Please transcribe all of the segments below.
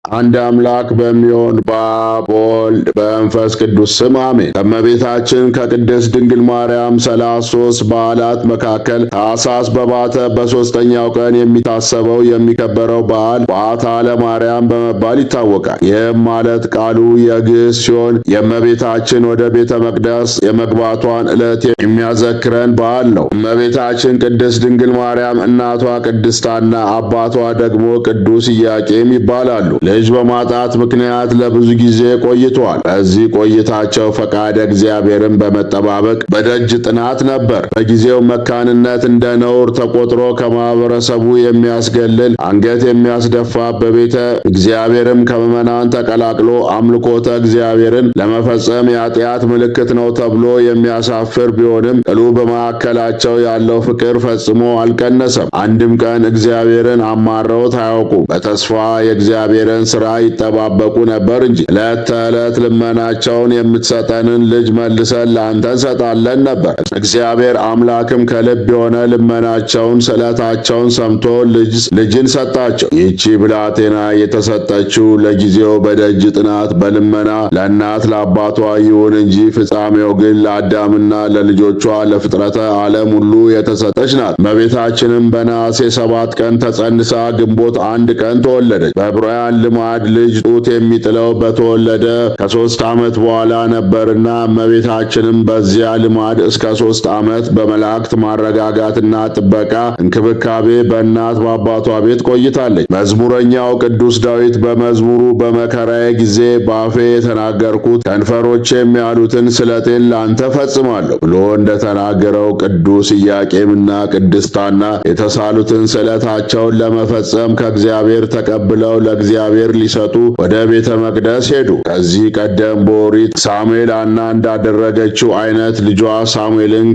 አንድ አምላክ በሚሆን በአብ በወልድ በመንፈስ ቅዱስ ስም አሜን። ከእመቤታችን ከቅድስት ድንግል ማርያም 33 በዓላት መካከል ታኅሳስ በባተ በሦስተኛው ቀን የሚታሰበው የሚከበረው በዓል በዓታ ለማርያም በመባል ይታወቃል። ይህም ማለት ቃሉ የግዕዝ ሲሆን የእመቤታችን ወደ ቤተ መቅደስ የመግባቷን ዕለት የሚያዘክረን በዓል ነው። እመቤታችን ቅድስት ድንግል ማርያም እናቷ ቅድስት ሐና አባቷ ደግሞ ቅዱስ ኢያቄም ይባላሉ። ልጅ በማጣት ምክንያት ለብዙ ጊዜ ቆይተዋል። በዚህ ቆይታቸው ፈቃደ እግዚአብሔርን በመጠባበቅ በደጅ ጥናት ነበር። በጊዜው መካንነት እንደ ነውር ተቆጥሮ ከማህበረሰቡ የሚያስገልል አንገት የሚያስደፋ በቤተ እግዚአብሔርም ከምዕመናን ተቀላቅሎ አምልኮተ እግዚአብሔርን ለመፈጸም የኃጢአት ምልክት ነው ተብሎ የሚያሳፍር ቢሆንም ቅሉ በመካከላቸው ያለው ፍቅር ፈጽሞ አልቀነሰም። አንድም ቀን እግዚአብሔርን አማረውት አያውቁም። በተስፋ የእግዚአብሔርን ሥራ ይጠባበቁ ነበር እንጂ ዕለት ተዕለት ልመናቸውን የምትሰጠንን ልጅ መልሰን ለአንተ እንሰጣለን ነበር። እግዚአብሔር አምላክም ከልብ የሆነ ልመናቸውን ስዕለታቸውን ሰምቶ ልጅን ሰጣቸው። ይህቺ ብላቴና የተሰጠችው ለጊዜው በደጅ ጥናት በልመና ለእናት ለአባቷ ይሁን እንጂ ፍጻሜው ግን ለአዳምና ለልጆቿ ለፍጥረተ ዓለም ሁሉ የተሰጠች ናት። እመቤታችንም በነሐሴ 7 ቀን ተጸንሳ ግንቦት 1 ቀን ተወለደች። በዕብራውያን ልማድ ልጅ ጡት የሚጥለው በተወለደ ከ3 ዓመት በኋላ ነበርና እመቤታችንም በዚያ ልማድ እስከ 3 ዓመት በመላእክት ማረጋጋትና ጥበቃ እንክብካቤ በእናት በአባቷ ቤት ቆይታለች። መዝሙረኛው ቅዱስ ዳዊት በመዝሙሩ በመከራዬ ጊዜ በአፌ የተናገርኩት ከንፈሮቼም ያሉትን ስለቴን ላንተ ፈጽማለሁ ብሎ እንደተናገረው ቅዱስ ኢያቄምና ቅድስት ሐና የተሳሉትን ስዕለታቸውን ለመፈጸም ከእግዚአብሔር ተቀብለው ለእግዚአብሔር ሊሰጡ ወደ ቤተ መቅደስ ሄዱ። ከዚህ ቀደም በኦሪት ሳሙኤል ሐና እንዳደረገችው አይነት ልጇ ሳሙኤልን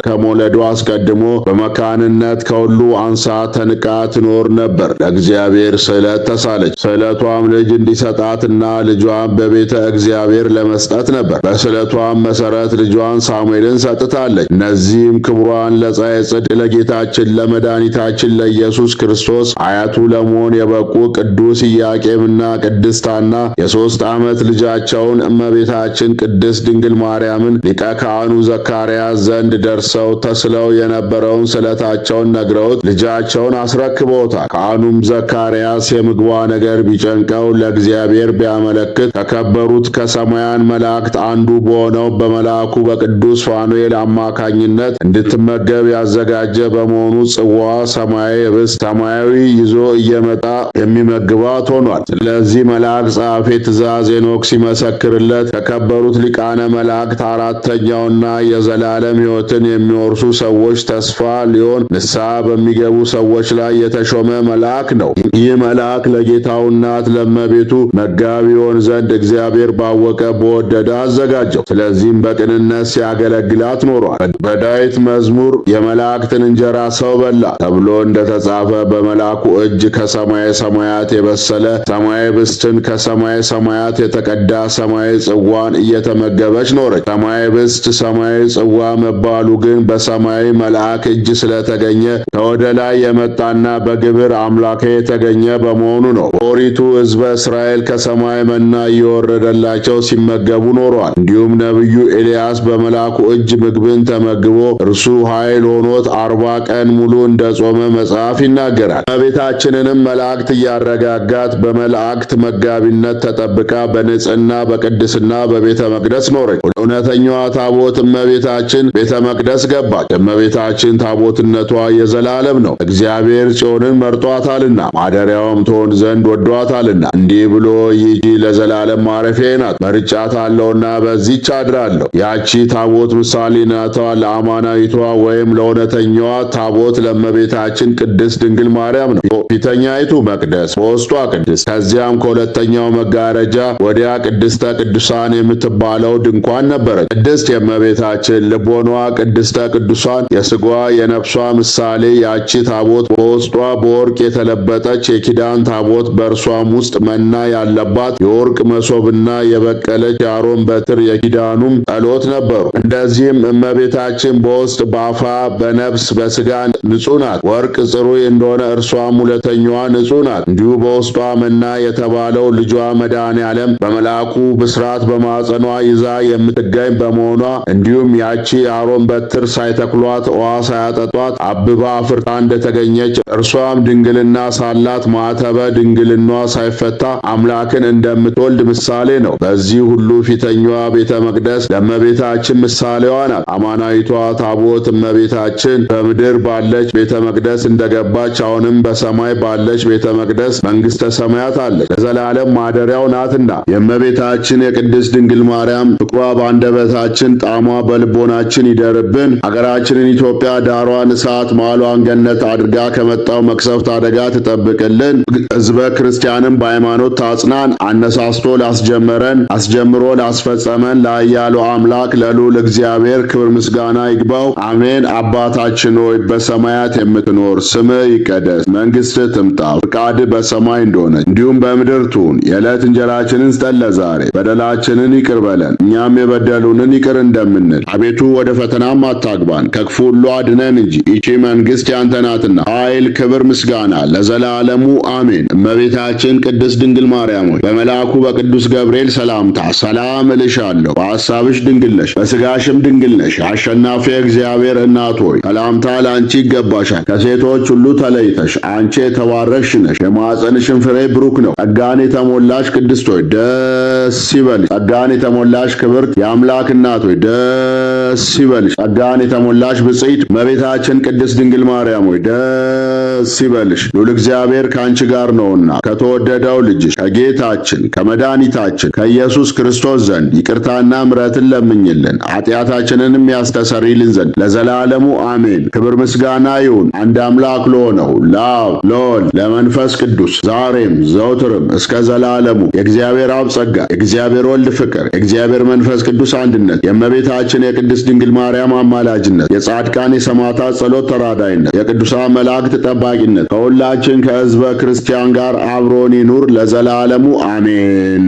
ከመውለዱ አስቀድሞ በመካንነት ከሁሉ አንሳ ተንቃ ትኖር ነበር። ለእግዚአብሔር ስዕለት ተሳለች። ስዕለቷም ልጅ እንዲሰጣትና ልጇን በቤተ እግዚአብሔር ለመስጠት ነበር። በስዕለቷም መሰረት ልጇን ሳሙኤልን ሰጥታለች። እነዚህም ክብሯን ለፀሐየ ጽድቅ ለጌታችን ለመድኃኒታችን ለኢየሱስ ክርስቶስ አያቱ ለመሆን የበቁ ቅዱስ ኢያቄምና ቅድስት ሐና የ3 ዓመት ልጃቸውን እመቤታችን ቅድስት ድንግል ማርያምን ሊቀ ካህኑ ዘካርያስ ዘንድ ደርሰው ተስለው የነበረውን ስዕለታቸውን ነግረውት ልጃቸውን አስረክበውታል። ካህኑም ዘካርያስ የምግቧ ነገር ቢጨንቀው ለእግዚአብሔር ቢያመለክት ከከበሩት ከሰማያን መላእክት አንዱ በሆነው በመልአኩ በቅዱስ ፋኑኤል አማካኝነት እንድትመገብ ያዘጋጀ በመሆኑ ጽዋ ሰማያዊ ኅብስት ሰማያዊ ይዞ እየመጣ የሚመግባት ሆኗል። ስለዚህ መልአክ ጸሐፌ ትእዛዝ ሄኖክ ሲመሰክርለት ከከበሩት ሊቃነ መላእክት አራተኛውና የዘላለም ሕይወትን የሚወርሱ ሰዎች ተስፋ ሊሆን ንስሐ በሚገቡ ሰዎች ላይ የተሾመ መልአክ ነው። ይህ መልአክ ለጌታው እናት ለእመቤቱ መጋቢ ይሆን ዘንድ እግዚአብሔር ባወቀ በወደደ አዘጋጀው። ስለዚህም በቅንነት ሲያገለግላት ኖሯል። በዳዊት መዝሙር የመላእክትን እንጀራ ሰው በላ ተብሎ እንደተጻፈ በመልአኩ እጅ ከሰማየ ሰማያት የበሰለ ሰማያዊ ኅብስትን ከሰማየ ሰማያት የተቀዳ ሰማያዊ ጽዋን እየተመገበች ኖረች። ሰማያዊ ኅብስት ሰማያዊ ጽዋ መባሉ ግን በሰማያዊ መልአክ እጅ ስለተገኘ ከወደ ላይ የመጣና በግብር አምላኬ የተገኘ በመሆኑ ነው። በኦሪቱ ሕዝበ እስራኤል ከሰማይ መና እየወረደላቸው ሲመገቡ ኖረዋል። እንዲሁም ነቢዩ ኤልያስ በመልአኩ እጅ ምግብን ተመግቦ እርሱ ኃይል ሆኖት 40 ቀን ሙሉ እንደጾመ መጽሐፍ ይናገራል። እመቤታችንንም መላእክት እያረጋጋት በመላእክት መጋቢነት ተጠብቃ በንጽሕና በቅድስና በቤተ መቅደስ ኖረች። እውነተኛዋ ታቦት እመቤታችን ቤተ መቅደስ ገባች። የእመቤታችን ታቦትነቷ የዘላለም ነው። እግዚአብሔር ጽዮንን መርጧታልና ማደሪያውም ትሆን ዘንድ ወዷታልና እንዲህ ብሎ ይህች ለዘላለም ማረፊያዬ ናት፣ መርጫታለሁና በዚህች አድራለሁ። ያቺ ታቦት ምሳሌነቷ ለአማናዊቷ ወይም ለእውነተኛዋ ታቦት ለእመቤታችን ቅድስት ድንግል ማርያም ነው። ፊተኛይቱ መቅደስ በውስጧ ቅድስት፣ ከዚያም ከሁለተኛው መጋረጃ ወዲያ ቅድስተ ቅዱሳን የምትባለው ድንኳን ነበረች። ቅድስት የእመቤታችን ልቦኗ ቅድስተ ቅዱሳን የሥጋዋ የነፍሷ ምሳሌ ያቺ ታቦት በውስጧ በወርቅ የተለበጠች የኪዳን ታቦት በእርሷም ውስጥ መና ያለባት የወርቅ መሶብና የበቀለች የአሮን በትር የኪዳኑም ጸሎት ነበሩ። እንደዚህም እመቤታችን በውስጥ በአፋ በነፍስ በሥጋ ንጹሕ ናት። ወርቅ ጽሩይ እንደሆነ እርሷም ሁለተኛዋ ንጹሕ ናት። እንዲሁ በውስጧ ሐና የተባለው ልጇ መድኃኔዓለም በመልአኩ ብስራት በማኅፀኗ ይዛ የምትገኝ በመሆኗ እንዲሁም ያቺ የአሮን በትር ሳይተክሏት ውሃ ሳያጠጧት አብባ አፍርታ እንደተገኘች እርሷም ድንግልና ሳላት ማኅተበ ድንግልናዋ ሳይፈታ አምላክን እንደምትወልድ ምሳሌ ነው። በዚህ ሁሉ ፊተኛዋ ቤተ መቅደስ ለእመቤታችን ምሳሌዋ ናት። አማናዊቷ ታቦት እመቤታችን በምድር ባለች ቤተ መቅደስ እንደገባች አሁንም በሰማይ ባለች ቤተ መቅደስ መንግሥተ ሰማያት አለች፣ ለዘላለም ማደሪያው ናትና። የእመቤታችን የቅድስት ድንግል ማርያም ፍቅሯ በአንደበታችን ጣዕሟ በልቦናችን ይደርብን። አገራችንን ኢትዮጵያ ዳሯን እሳት ማሏን ገነት አድርጋ ከመጣው መቅሰፍት አደጋ ትጠብቅልን። ሕዝበ ክርስቲያንም በሃይማኖት ታጽናን። አነሳስቶ ላስጀመረን አስጀምሮ ላስፈጸመን ለኃያሉ አምላክ ለልዑል እግዚአብሔር ክብር ምስጋና ይግባው፣ አሜን። አባታችን ሆይ በሰማያት የምትኖር ስምህ ይቀደስ፣ መንግሥትህ ትምጣ፣ ፍቃድህ በሰማይ እንደሆነች እንዲሁም በምድር ትሁን። የዕለት እንጀራችንን ስጠን ዛሬ፣ በደላችንን ይቅር በለን እኛም የበደሉንን ይቅር እንደምንል፣ አቤቱ ወደ ፈተናም አታግባን ከክፉ ሁሉ አድነን እንጂ ይህች መንግሥት ያንተ ናትና ኃይል፣ ክብር፣ ምስጋና ለዘላለሙ አሜን። እመቤታችን ቅድስት ድንግል ማርያም ሆይ በመልአኩ በቅዱስ ገብርኤል ሰላምታ ሰላም እልሻለሁ። በሐሳብሽ ድንግል ነሽ፣ በሥጋሽም ድንግል ነሽ። አሸናፊ እግዚአብሔር እናት ሆይ ሰላምታ ለአንቺ ይገባሻል። ከሴቶች ሁሉ ተለይተሽ አንቺ የተባረክሽ ነሽ፣ የማኅፀንሽም ፍሬ ብሩክ ነው። ጸጋን የተሞላሽ ቅድስት ሆይ ደስ ይበልሽ። ጸጋን የተሞላሽ ክብርት የአምላክ እናት ሆይ ደስ ይበልሽ። ጸጋን የተሞላሽ ብጽዕት እመቤታችን ቅድስት ድንግል ማርያም ሆይ ደስ ይበልሽ። ልዑል እግዚአብሔር ከአንቺ ጋር ነውና ከተወደደው ልጅሽ ከጌታችን ከመድኃኒታችን ከኢየሱስ ክርስቶስ ዘንድ ይቅርታና ምሕረትን ለምኝልን ኃጢአታችንንም ያስተሰርይልን ዘንድ ለዘላለሙ አሜን። ክብር ምስጋና ይሁን አንድ አምላክ ለሆነው ለአብ ለወልድ ለመንፈስ ቅዱስ ዛሬም ዘውትርም እስከ ዘላለሙ። የእግዚአብሔር አብ ጸጋ፣ የእግዚአብሔር ወልድ ፍቅር፣ የእግዚአብሔር መንፈስ ቅዱስ አንድነት፣ የእመቤታችን የቅድስት ድንግል ማርያም አማላጅነት፣ የጻድቃን የሰማዕታት ጸሎት ተራዳይነት፣ የቅዱሳን መላእክት ጠባቂነት ከሁላችን ከሕዝበ ክርስቲያን ጋር አብሮን ይኑር ለዘላለሙ አሜን።